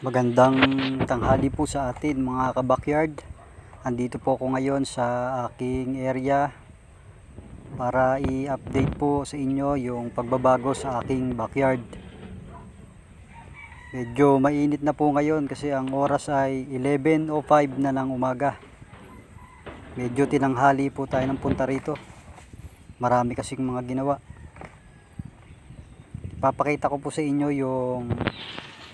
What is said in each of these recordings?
Magandang tanghali po sa atin mga kabakyard. Andito po ako ngayon sa aking area para i-update po sa inyo yung pagbabago sa aking backyard. Medyo mainit na po ngayon kasi ang oras ay 11:05 na ng umaga. Medyo tinanghali po tayo ng punta rito. Marami kasing mga ginawa. Papakita ko po sa inyo yung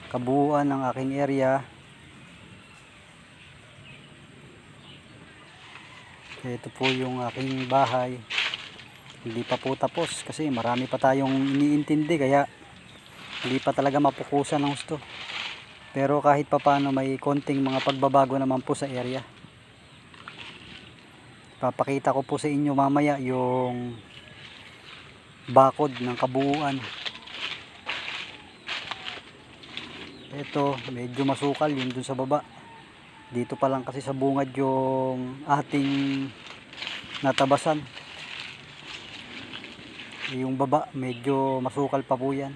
kabuuan ng aking area. Ito po yung aking bahay. Hindi pa po tapos kasi marami pa tayong iniintindi, kaya hindi pa talaga mapukusan ng gusto. Pero kahit pa paano may konting mga pagbabago naman po sa area. Papakita ko po sa inyo mamaya yung bakod ng kabuuan. Ito medyo masukal yun dun sa baba. Dito pa lang kasi sa bungad yung ating natabasan. Yung baba medyo masukal pa po yan.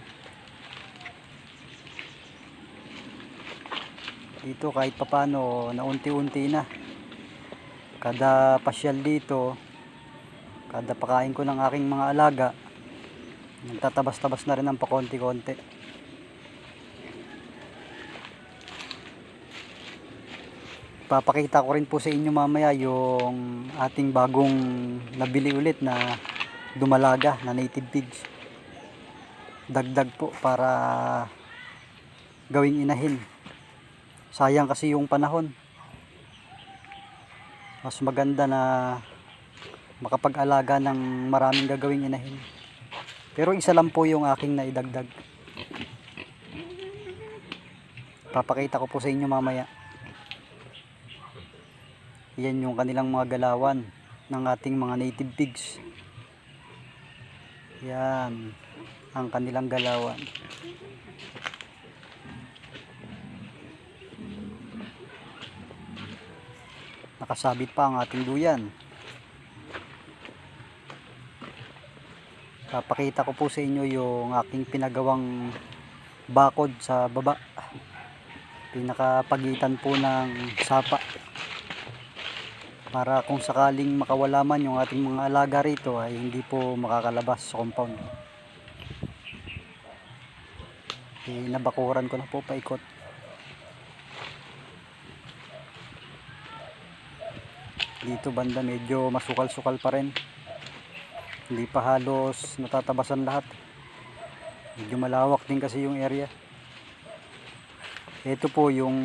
Dito kahit papano na unti-unti na. Kada pasyal dito, kada pakain ko ng aking mga alaga, nagtatabas-tabas na rin ng pakonti-konti. Papakita ko rin po sa inyo mamaya yung ating bagong nabili ulit na dumalaga na native pigs. Dagdag po para gawing inahin. Sayang kasi yung panahon. Mas maganda na makapag-alaga ng maraming gagawing inahin. Pero isa lang po yung aking naidagdag. Papakita ko po sa inyo mamaya. Yan yung kanilang mga galawan ng ating mga native pigs. Yan ang kanilang galawan. Nakasabit pa ang ating duyan. Papakita ko po sa inyo yung aking pinagawang bakod sa baba. Pinakapagitan po ng sapa. Para kung sakaling makawala man yung ating mga alaga rito ay hindi po makakalabas sa compound. Nabakuran ko na po paikot. Dito banda medyo masukal-sukal pa rin. Hindi pa halos natatabasan lahat. Medyo malawak din kasi yung area. Ito po yung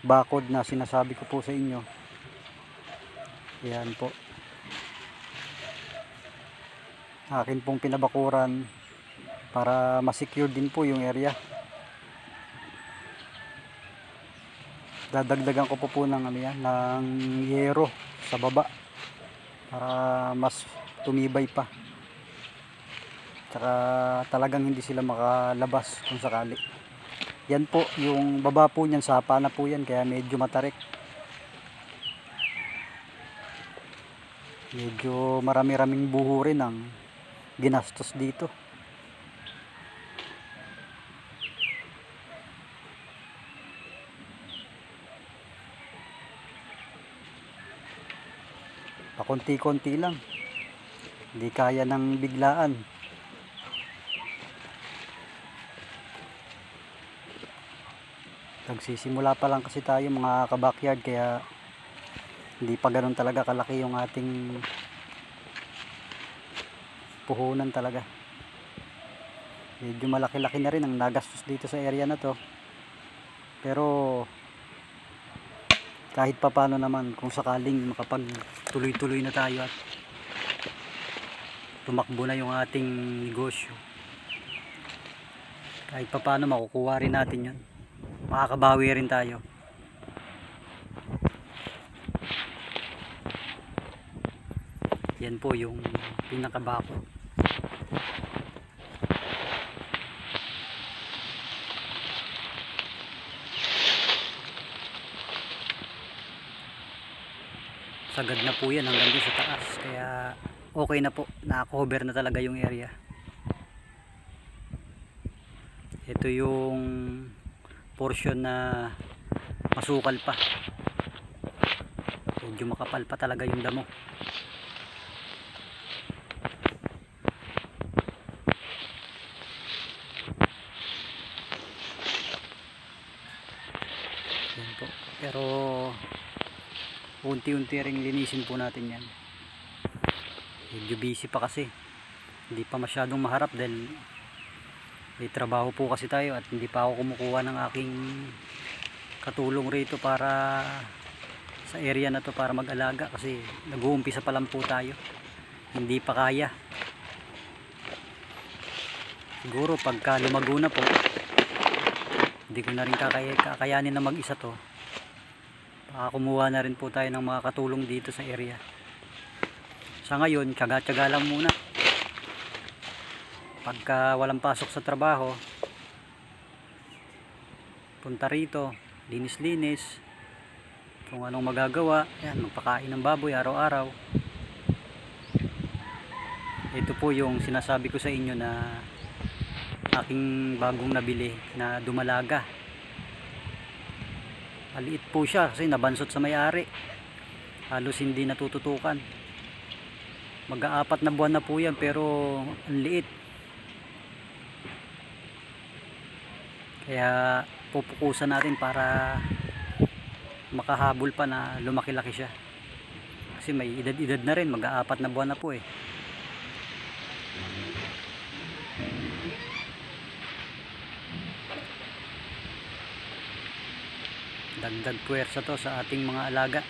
bakod na sinasabi ko po sa inyo. Yan po. Akin pong pinabakuran para ma-secure din po yung area. Dadagdagan ko po ng ng yero sa baba para mas tumibay pa. Tsaka talagang hindi sila makalabas kung sakali. Yan po yung baba po niyan, sapa na po yan, kaya medyo matarik. Medyo marami-raming buho rin ang ginastos dito. Pakonti-konti lang, hindi kaya ng biglaan. Nagsisimula pa lang kasi tayo mga kabakyard, kaya hindi pa ganoon talaga kalaki yung ating puhunan talaga. Medyo malaki-laki na rin ang nagastos dito sa area na to, pero kahit papano naman kung sakaling makapag tuloy-tuloy na tayo at tumakbo na yung ating negosyo, kahit papano makukuha rin natin yun, makakabawi rin tayo. Yan po yung pinakabakod. Sagad na po yan hanggang sa taas, kaya okay na po, naka-cover na talaga yung area. Ito yung portion na masukal pa. Medyo makapal pa talaga yung damo. Yan po. Pero unti-unti ring linisin po natin yan. Medyo busy pa kasi. Hindi pa masyadong maharap dahil may trabaho po kasi tayo at hindi pa ako kumukuha ng aking katulong rito para sa area na to para mag-alaga kasi nag-uumpisa pa lang po tayo. Hindi pa kaya. Siguro pagka lumago na po, hindi ko na rin kakayanin na mag-isa to. Baka kumuha na rin po tayo ng mga katulong dito sa area. Sa ngayon, tiyaga-tiyaga lang muna. Pagka walang pasok sa trabaho, punta rito, linis-linis, kung anong magagawa, yan, magpakain ng baboy araw-araw. Ito po yung sinasabi ko sa inyo na aking bagong nabili na dumalaga. Maliit po siya kasi nabansot sa may-ari, halos hindi natututukan. Mag-aapat na buwan na po yan pero ang liit. Kaya pupukusan natin para makahabol pa na lumaki-laki siya. Kasi may edad-edad na rin, mag-aapat na buwan na po eh. Dagdag puwersa to sa ating mga alaga.